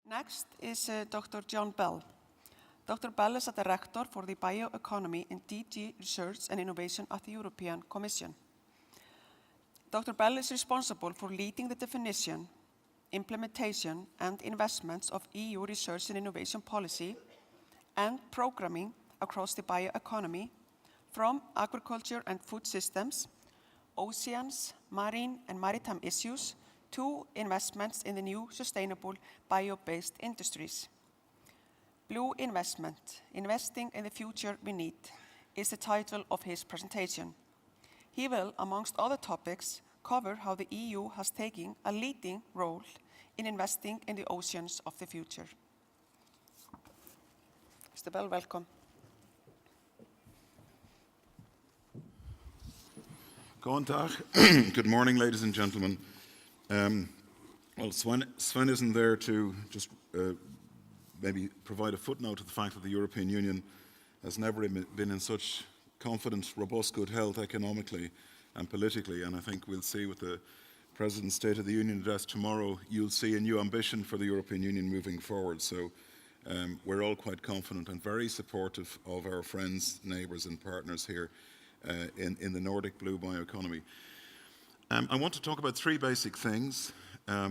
Next is Dr. John Bell. Dr. Bell is a director for the bioeconomy in DG Research and Innovation at the European Commission. Dr. Bell is responsible for leading the definition, implementation, and investments of EU research and innovation policy and programming across the bioeconomy, from agriculture and food systems, oceans, marine and maritime issues, to investments in the new sustainable bio-based industries. Blue Investment, Investing in the Future We Need, is the title of his presentation. He will, amongst other topics, cover how the EU has taken a leading role in investing in the oceans of the future. Mr. Bell, welcome. Guten Tag. Good morning, ladies and gentlemen. Well, Sven isn't there to just maybe provide a footnote to the fact that the European Union has never been in such confident, robust, good health economically and politically. And I think we'll see with the President's State of the Union address tomorrow, you'll see a new ambition for the European Union moving forward. So we're all quite confident and very supportive of our friends, neighbours and partners here in the Nordic blue bioeconomy. I want to talk about three basic things. I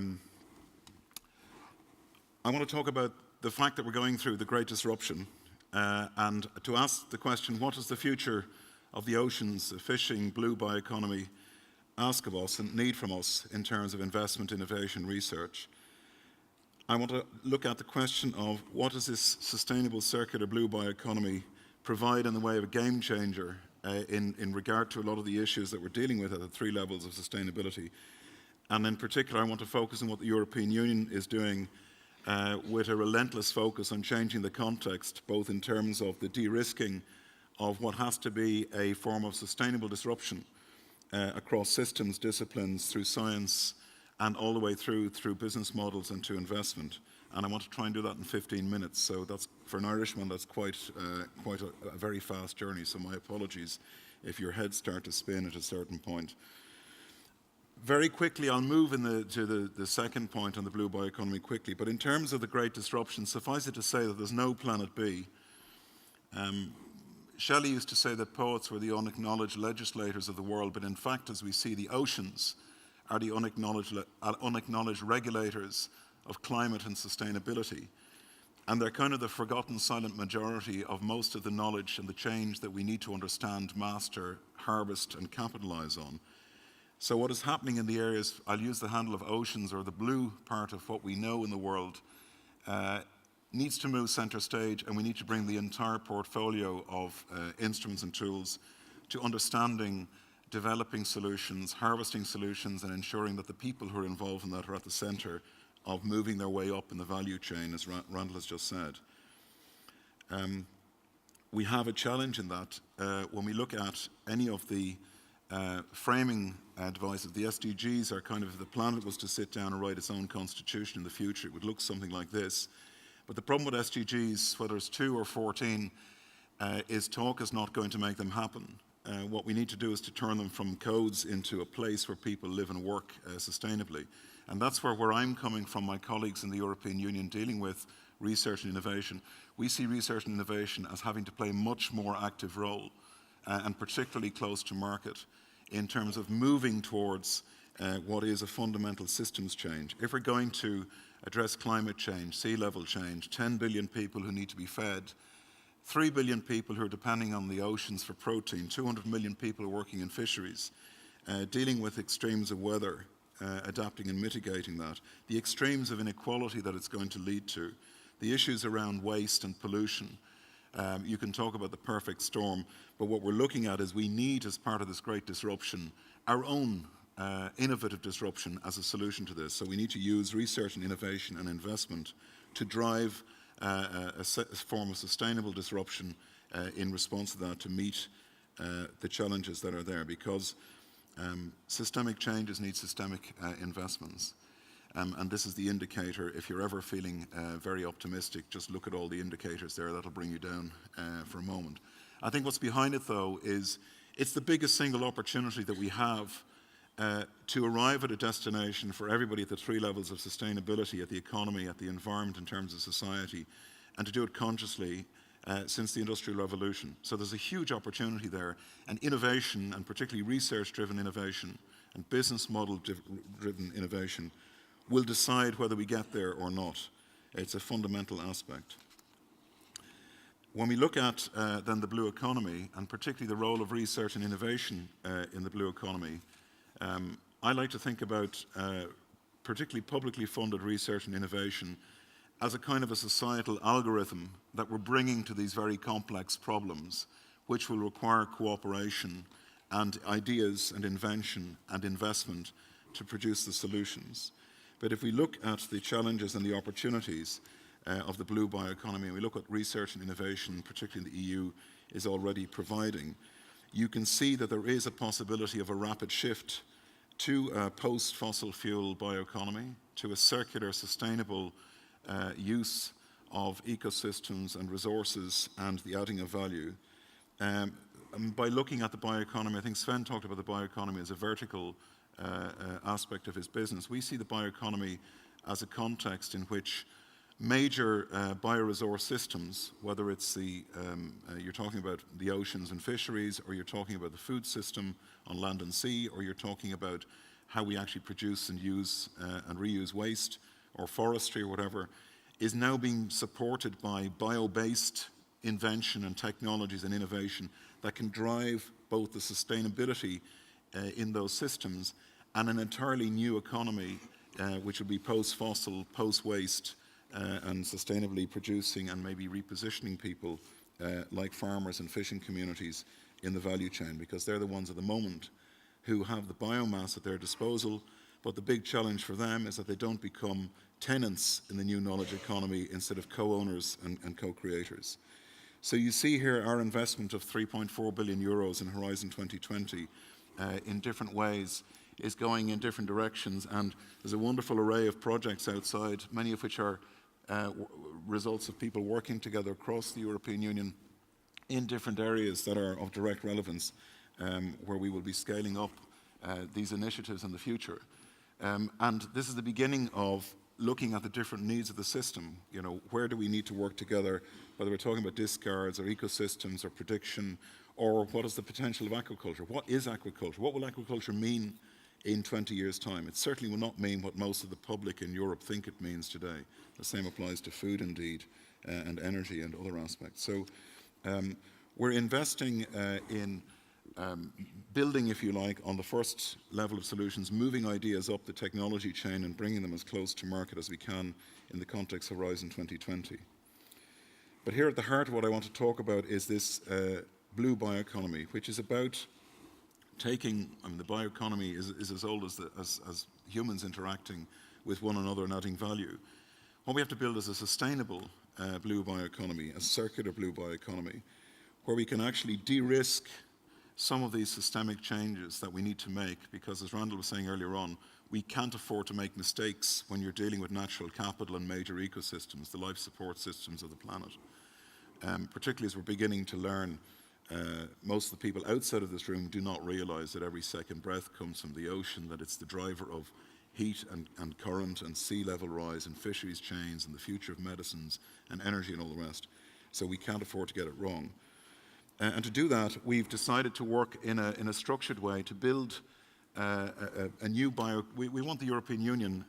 want to talk about the fact that we're going through the great disruption and to ask the question, what is the future of the oceans, the fishing, blue bioeconomy ask of us and need from us in terms of investment, innovation, research. I want to look at the question of what does this sustainable circular blue bioeconomy provide in the way of a game changer in regard to a lot of the issues that we're dealing with at the three levels of sustainability. And in particular, I want to focus on what the European Union is doing with a relentless focus on changing the context, both in terms of the de-risking of what has to be a form of sustainable disruption across systems, disciplines, through science, and all the way through business models and to investment. And I want to try and do that in 15 minutes. So that's, for an Irishman, that's quite a very fast journey. So my apologies if your heads start to spin at a certain point. Very quickly, I'll move to the second point on the blue bioeconomy quickly. But in terms of the great disruption, suffice it to say that there's no planet B. Shelley used to say that poets were the unacknowledged legislators of the world, but in fact, as we see, the oceans are the unacknowledged regulators of climate and sustainability. And they're kind of the forgotten silent majority of most of the knowledge and the change that we need to understand, master, harvest, and capitalize on. So what is happening in the areas, I'll use the handle of oceans, or the blue part of what we know in the world, needs to move center stage, and we need to bring the entire portfolio of instruments and tools to understanding, developing solutions, harvesting solutions, and ensuring that the people who are involved in that are at the center of moving their way up in the value chain, as Randall has just said. We have a challenge in that when we look at any of the framing devices. The SDGs are kind of, if the planet was to sit down and write its own constitution in the future, it would look something like this. But the problem with SDGs, whether it's 2 or 14, is talk is not going to make them happen. What we need to do is to turn them from codes into a place where people live and work sustainably. And that's where I'm coming from, my colleagues in the European Union dealing with research and innovation. We see research and innovation as having to play a much more active role, and particularly close to market, in terms of moving towards what is a fundamental systems change. If we're going to address climate change, sea level change, 10 billion people who need to be fed, 3 billion people who are depending on the oceans for protein, 200 million people working in fisheries, dealing with extremes of weather, adapting and mitigating that, the extremes of inequality that it's going to lead to, the issues around waste and pollution. You can talk about the perfect storm, but what we're looking at is we need, as part of this great disruption, our own innovative disruption as a solution to this. So we need to use research and innovation and investment to drive a form of sustainable disruption in response to that, to meet the challenges that are there, because systemic changes need systemic investments. And this is the indicator. If you're ever feeling very optimistic, just look at all the indicators there. That'll bring you down for a moment. I think what's behind it, though, is it's the biggest single opportunity that we have to arrive at a destination for everybody at the three levels of sustainability, at the economy, at the environment, in terms of society, and to do it consciously since the Industrial Revolution. So there's a huge opportunity there, and innovation, and particularly research-driven innovation and business model-driven innovation, will decide whether we get there or not. It's a fundamental aspect. When we look at then the blue economy, and particularly the role of research and innovation in the blue economy, I like to think about particularly publicly funded research and innovation as a kind of a societal algorithm that we're bringing to these very complex problems, which will require cooperation and ideas and invention and investment to produce the solutions. But if we look at the challenges and the opportunities of the blue bioeconomy, and we look at research and innovation, particularly in the EU, is already providing, you can see that there is a possibility of a rapid shift to a post-fossil fuel bioeconomy, to a circular, sustainable use of ecosystems and resources and the adding of value. And by looking at the bioeconomy, I think Sven talked about the bioeconomy as a vertical aspect of his business. We see the bioeconomy as a context in which major bioresource systems, whether it's you're talking about the oceans and fisheries, or you're talking about the food system on land and sea, or you're talking about how we actually produce and use and reuse waste, or forestry or whatever, is now being supported by bio-based invention and technologies and innovation that can drive both the sustainability in those systems and an entirely new economy which will be post-fossil, post-waste, and sustainably producing and maybe repositioning people like farmers and fishing communities in the value chain, because they're the ones at the moment who have the biomass at their disposal, but the big challenge for them is that they don't become tenants in the new knowledge economy instead of co-owners and co-creators. So you see here our investment of 3.4 billion euros in Horizon 2020 in different ways is going in different directions, and there's a wonderful array of projects outside, many of which are results of people working together across the European Union in different areas that are of direct relevance, where we will be scaling up these initiatives in the future. And this is the beginning of looking at the different needs of the system. You know, where do we need to work together, whether we're talking about discards or ecosystems or prediction, or what is the potential of aquaculture? What is aquaculture? What will aquaculture mean in 20 years' time? It certainly will not mean what most of the public in Europe think it means today. The same applies to food, indeed, and energy and other aspects. So we're investing in building, if you like, on the first level of solutions, moving ideas up the technology chain and bringing them as close to market as we can in the context of Horizon 2020. But here at the heart of what I want to talk about is this blue bioeconomy, which is about taking, the bioeconomy is as old as humans interacting with one another and adding value. What we have to build is a sustainable blue bioeconomy, a circular blue bioeconomy, where we can actually de-risk some of these systemic changes that we need to make, because as Randall was saying earlier on, we can't afford to make mistakes when you're dealing with natural capital and major ecosystems, the life support systems of the planet. Particularly as we're beginning to learn, most of the people outside of this room do not realize that every second breath comes from the ocean, that it's the driver of heat and current and sea level rise and fisheries chains and the future of medicines and energy and all the rest. So we can't afford to get it wrong. And to do that, we've decided to work in a structured way to build a new we want the European Union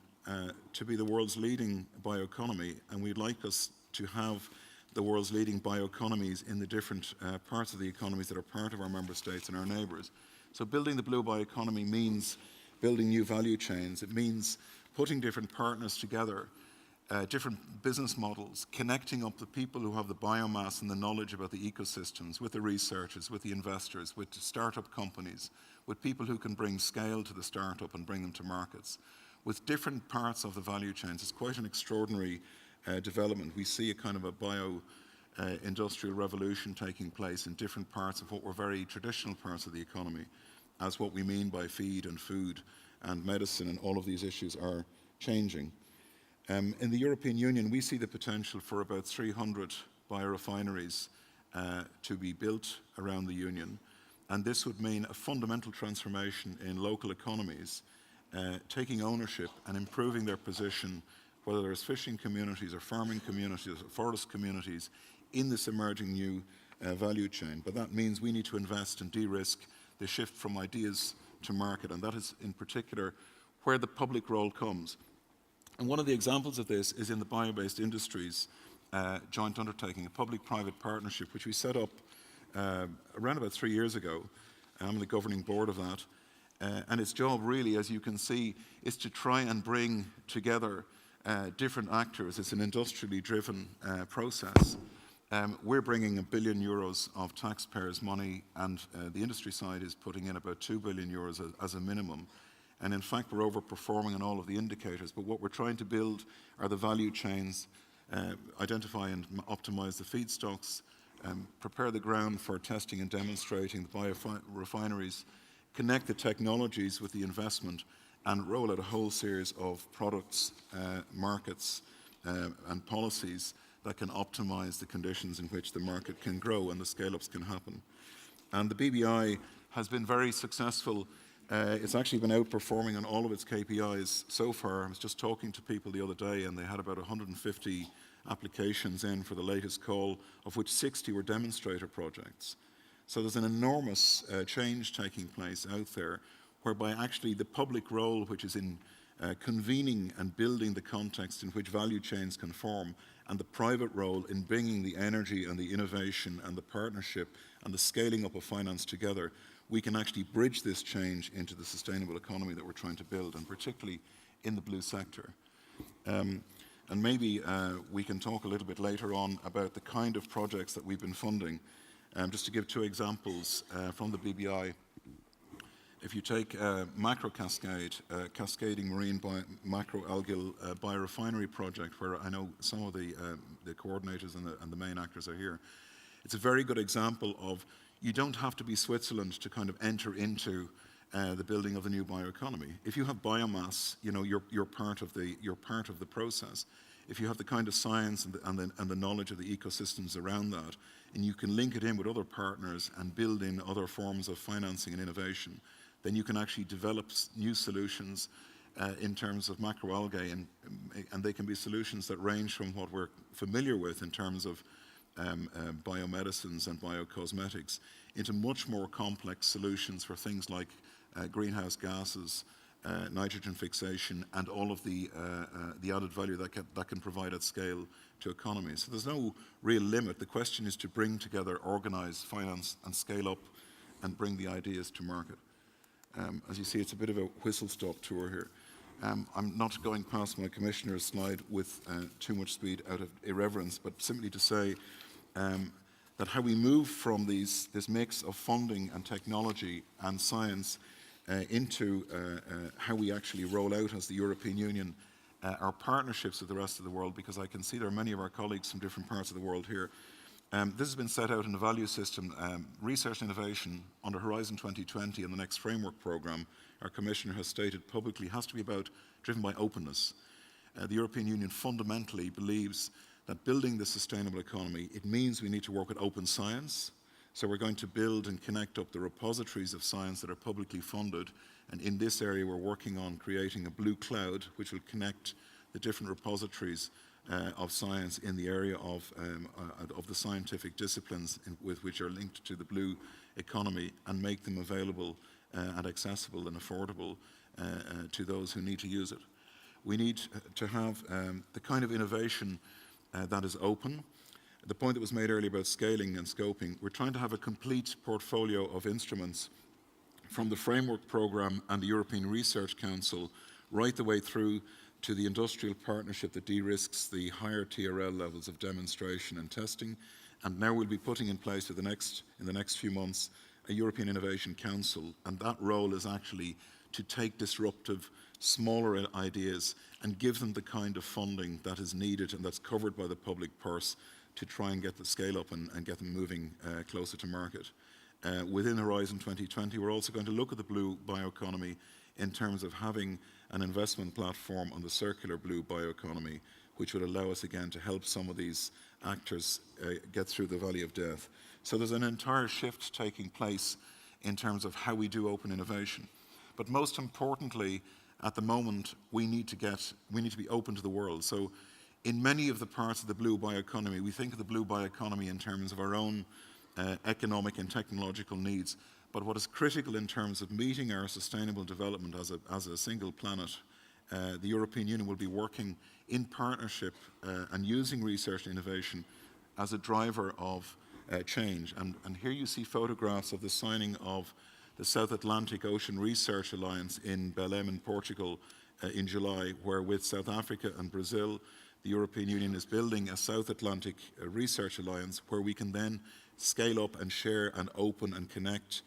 to be the world's leading bioeconomy, and we'd like us to have the world's leading bioeconomies in the different parts of the economies that are part of our member states and our neighbours. So building the blue bioeconomy means building new value chains. It means putting different partners together, different business models, connecting up the people who have the biomass and the knowledge about the ecosystems with the researchers, with the investors, with startup companies, with people who can bring scale to the startup and bring them to markets, with different parts of the value chains. It's quite an extraordinary development. We see a kind of a bio-industrial revolution taking place in different parts of what were very traditional parts of the economy, as what we mean by feed and food and medicine, and all of these issues are changing. In the European Union, we see the potential for about 300 biorefineries to be built around the Union. And this would mean a fundamental transformation in local economies, taking ownership and improving their position, whether there's fishing communities or farming communities or forest communities, in this emerging new value chain. But that means we need to invest and de-risk the shift from ideas to market, and that is in particular where the public role comes. And one of the examples of this is in the bio-based industries joint undertaking, a public-private partnership, which we set up around about 3 years ago. I'm the governing board of that. And its job really, as you can see, is to try and bring together different actors. It's an industrially driven process. We're bringing €1 billion of taxpayers' money, and the industry side is putting in about €2 billion as a minimum. And in fact, we're overperforming on all of the indicators. But what we're trying to build are the value chains, identify and optimize the feedstocks, prepare the ground for testing and demonstrating the biorefineries, connect the technologies with the investment, and roll out a whole series of products, markets, and policies that can optimize the conditions in which the market can grow and the scale-ups can happen. And the BBI has been very successful. It's actually been outperforming on all of its KPIs so far. I was just talking to people the other day, and they had about 150 applications in for the latest call, of which 60 were demonstrator projects. So there's an enormous change taking place out there, whereby actually the public role, which is in convening and building the context in which value chains can form, and the private role in bringing the energy and the innovation and the partnership and the scaling up of finance together, we can actually bridge this change into the sustainable economy that we're trying to build, and particularly in the blue sector. And maybe we can talk a little bit later on about the kind of projects that we've been funding. Just to give 2 examples from the BBI. If you take Macro Cascade, Cascading Marine Macroalgal Biorefinery Project, where I know some of the coordinators and the main actors are here, it's a very good example of you don't have to be Switzerland to kind of enter into the building of the new bioeconomy. If you have biomass, you know, you're part of the process. If you have the kind of science and the knowledge of the ecosystems around that, and you can link it in with other partners and build in other forms of financing and innovation, then you can actually develop new solutions in terms of macroalgae, and they can be solutions that range from what we're familiar with in terms of biomedicines and biocosmetics into much more complex solutions for things like greenhouse gases, nitrogen fixation, and all of the added value that can provide at scale to economies. So there's no real limit. The question is to bring together, organize, finance, and scale up, and bring the ideas to market. As you see, it's a bit of a whistle-stop tour here. I'm not going past my commissioner's slide with too much speed out of irreverence, but simply to say that how we move from this mix of funding and technology and science into how we actually roll out as the European Union our partnerships with the rest of the world, because I can see there are many of our colleagues from different parts of the world here. This has been set out in the value system. Research and innovation under Horizon 2020 and the next framework programme, our Commissioner has stated publicly, has to be driven by openness. The European Union fundamentally believes that building the sustainable economy, it means we need to work with open science. So we're going to build and connect up the repositories of science that are publicly funded. And in this area, we're working on creating a blue cloud, which will connect the different repositories of science in the area of the scientific disciplines with which are linked to the blue economy, and make them available and accessible and affordable to those who need to use it. We need to have the kind of innovation that is open. The point that was made earlier about scaling and scoping, we're trying to have a complete portfolio of instruments from the framework programme and the European Research Council right the way through to the industrial partnership that de-risks the higher TRL levels of demonstration and testing. And now we'll be putting in place in the next few months a European Innovation Council, and that role is actually to take disruptive, smaller ideas and give them the kind of funding that is needed and that's covered by the public purse to try and get the scale up and get them moving closer to market. Within Horizon 2020, we're also going to look at the blue bioeconomy in terms of having an investment platform on the circular blue bioeconomy, which would allow us again to help some of these actors get through the valley of death. So there's an entire shift taking place in terms of how we do open innovation. But most importantly, at the moment, we need to be open to the world. So in many of the parts of the blue bioeconomy, we think of the blue bioeconomy in terms of our own economic and technological needs. But what is critical in terms of meeting our sustainable development as a single planet, the European Union will be working in partnership and using research and innovation as a driver of change. And here you see photographs of the signing of the South Atlantic Ocean Research Alliance in Belém in Portugal in July, where with South Africa and Brazil, the European Union is building a South Atlantic Research Alliance where we can then scale up and share and open and connect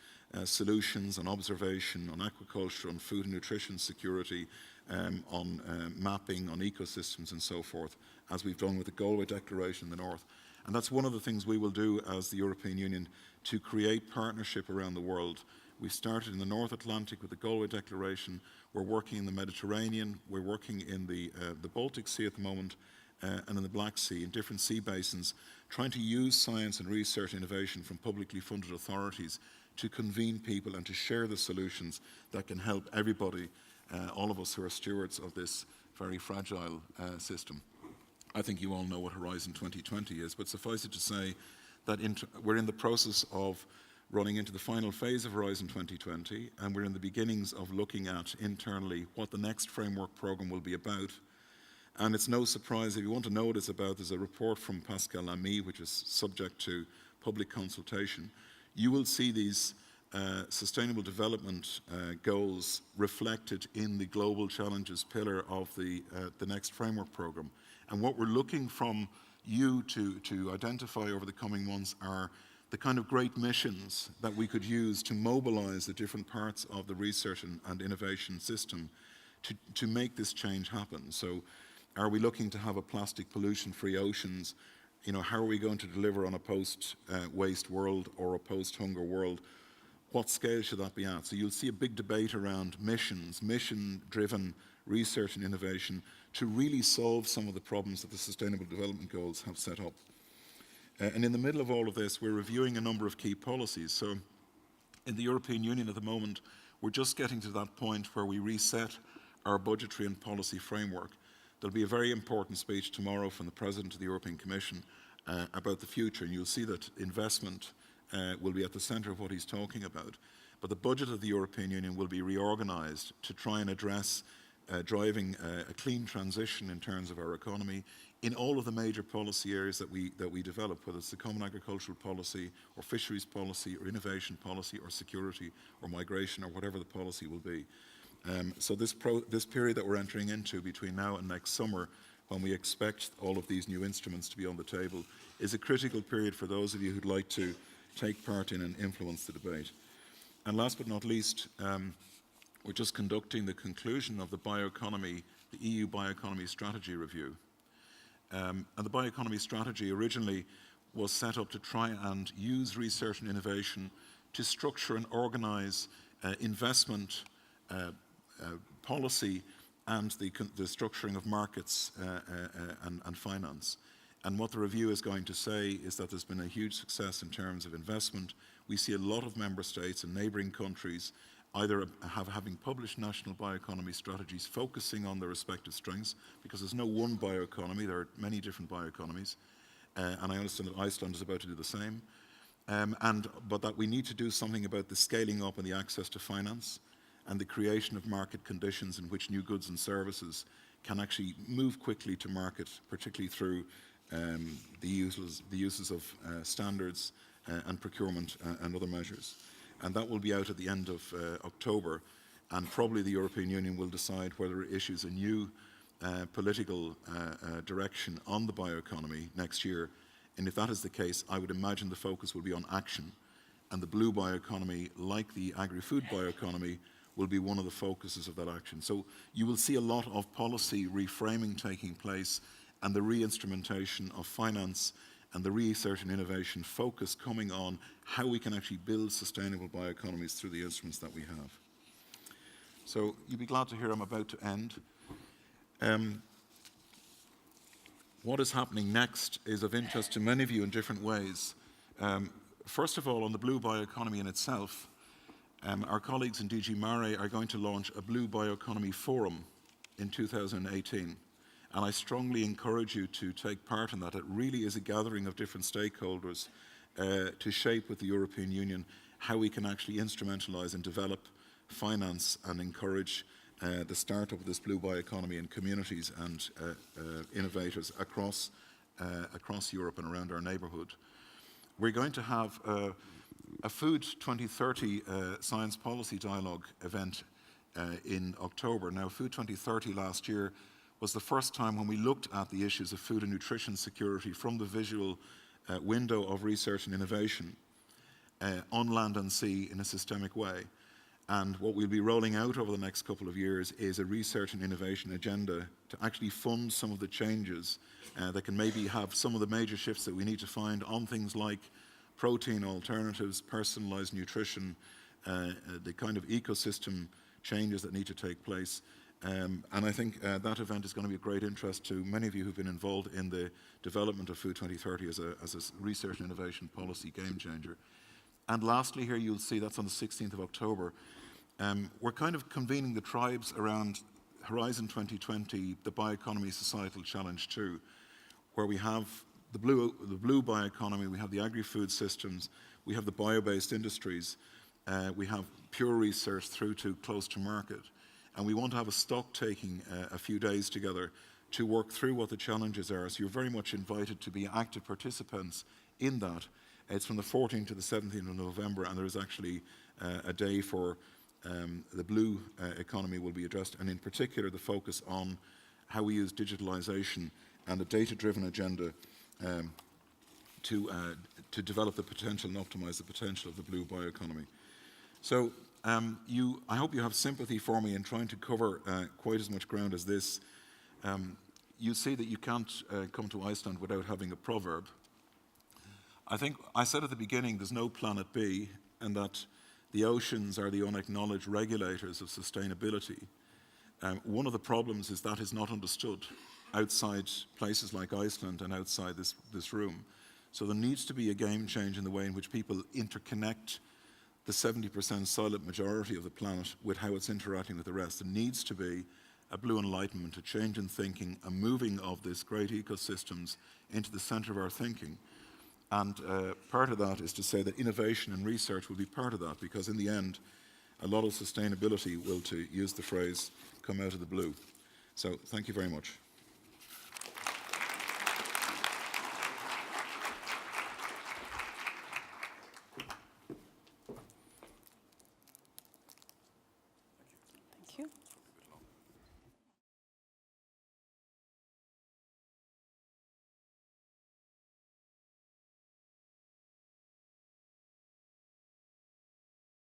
solutions on observation, on aquaculture, on food and nutrition security, on mapping, on ecosystems and so forth, as we've done with the Galway Declaration in the north. And that's one of the things we will do as the European Union to create partnership around the world. We started in the North Atlantic with the Galway Declaration. We're working in the Mediterranean. We're working in the Baltic Sea at the moment and in the Black Sea, in different sea basins, trying to use science and research innovation from publicly funded authorities to convene people and to share the solutions that can help everybody, all of us who are stewards of this very fragile system. I think you all know what Horizon 2020 is, but suffice it to say that we're in the process of running into the final phase of Horizon 2020, and we're in the beginnings of looking at internally what the next framework programme will be about. And it's no surprise, if you want to know what it's about, there's a report from Pascal Lamy, which is subject to public consultation. You will see these sustainable development goals reflected in the global challenges pillar of the next framework programme. And what we're looking from you to identify over the coming months are the kind of great missions that we could use to mobilize the different parts of the research and innovation system to make this change happen. So are we looking to have a plastic pollution-free oceans? You know, how are we going to deliver on a post-waste world or a post-hunger world? What scale should that be at? So you'll see a big debate around missions, mission-driven research and innovation to really solve some of the problems that the Sustainable Development Goals have set up. And in the middle of all of this, we're reviewing a number of key policies. So in the European Union at the moment, we're just getting to that point where we reset our budgetary and policy framework. There'll be a very important speech tomorrow from the President of the European Commission about the future, and you'll see that investment will be at the centre of what he's talking about. But the budget of the European Union will be reorganised to try and address driving a clean transition in terms of our economy in all of the major policy areas that we develop, whether it's the Common Agricultural Policy or Fisheries Policy or Innovation Policy or Security or Migration or whatever the policy will be. So this period that we're entering into between now and next summer, when we expect all of these new instruments to be on the table, is a critical period for those of you who'd like to take part in and influence the debate. And last but not least, we're just conducting the conclusion of the bioeconomy, the EU Bioeconomy Strategy Review. And the bioeconomy strategy originally was set up to try and use research and innovation to structure and organise investment policy and the structuring of markets and finance. And what the review is going to say is that there's been a huge success in terms of investment. We see a lot of member states and neighbouring countries either having published national bioeconomy strategies focusing on their respective strengths, because there's no one bioeconomy, there are many different bioeconomies, and I understand that Iceland is about to do the same, but that we need to do something about the scaling up and the access to finance and the creation of market conditions in which new goods and services can actually move quickly to market, particularly through the uses of standards and procurement and other measures. And that will be out at the end of October, and probably the European Union will decide whether it issues a new political direction on the bioeconomy next year. And if that is the case, I would imagine the focus will be on action, and the blue bioeconomy, like the agri-food bioeconomy, will be one of the focuses of that action. So you will see a lot of policy reframing taking place, and the re-instrumentation of finance and the research and innovation focus coming on how we can actually build sustainable bioeconomies through the instruments that we have. So you'll be glad to hear I'm about to end. What is happening next is of interest to many of you in different ways. First of all, on the blue bioeconomy in itself, Our colleagues in DG Mare are going to launch a Blue Bioeconomy Forum in 2018. And I strongly encourage you to take part in that. It really is a gathering of different stakeholders to shape with the European Union how we can actually instrumentalise and develop, finance and encourage the start-up of this blue bioeconomy in communities and innovators across Europe and around our neighbourhood. We're going to have a Food 2030 Science Policy Dialogue event in October. Now, Food 2030 last year was the first time when we looked at the issues of food and nutrition security from the visual window of research and innovation on land and sea in a systemic way. And what we'll be rolling out over the next couple of years is a research and innovation agenda to actually fund some of the changes that can maybe have some of the major shifts that we need to find on things like protein alternatives, personalised nutrition, the kind of ecosystem changes that need to take place. And I think that event is going to be of great interest to many of you who've been involved in the development of Food 2030 as a research and innovation policy game changer. And lastly here you'll see that's on the 16th of October. We're kind of convening the tribes around Horizon 2020, the Bioeconomy Societal Challenge 2, where we have the blue bioeconomy, we have the agri-food systems, we have the bio-based industries, we have pure research through to close to market. And we want to have a stock taking a few days together to work through what the challenges are. So you're very much invited to be active participants in that. It's from the 14th to the 17th of November, and there is actually a day for the blue economy will be addressed, and in particular the focus on how we use digitalization and a data-driven agenda to develop the potential and optimize the potential of the blue bioeconomy. So I hope you have sympathy for me in trying to cover quite as much ground as this. You see that you can't come to Iceland without having a proverb. I think I said at the beginning there's no planet B, and that the oceans are the unacknowledged regulators of sustainability. One of the problems is that is not understood outside places like Iceland and outside this room. So there needs to be a game change in the way in which people interconnect the 70% silent majority of the planet with how it's interacting with the rest. There needs to be a blue enlightenment, a change in thinking, a moving of these great ecosystems into the center of our thinking. And part of that is to say that innovation and research will be part of that, because in the end, a lot of sustainability will, to use the phrase, come out of the blue. So thank you very much. Thank you.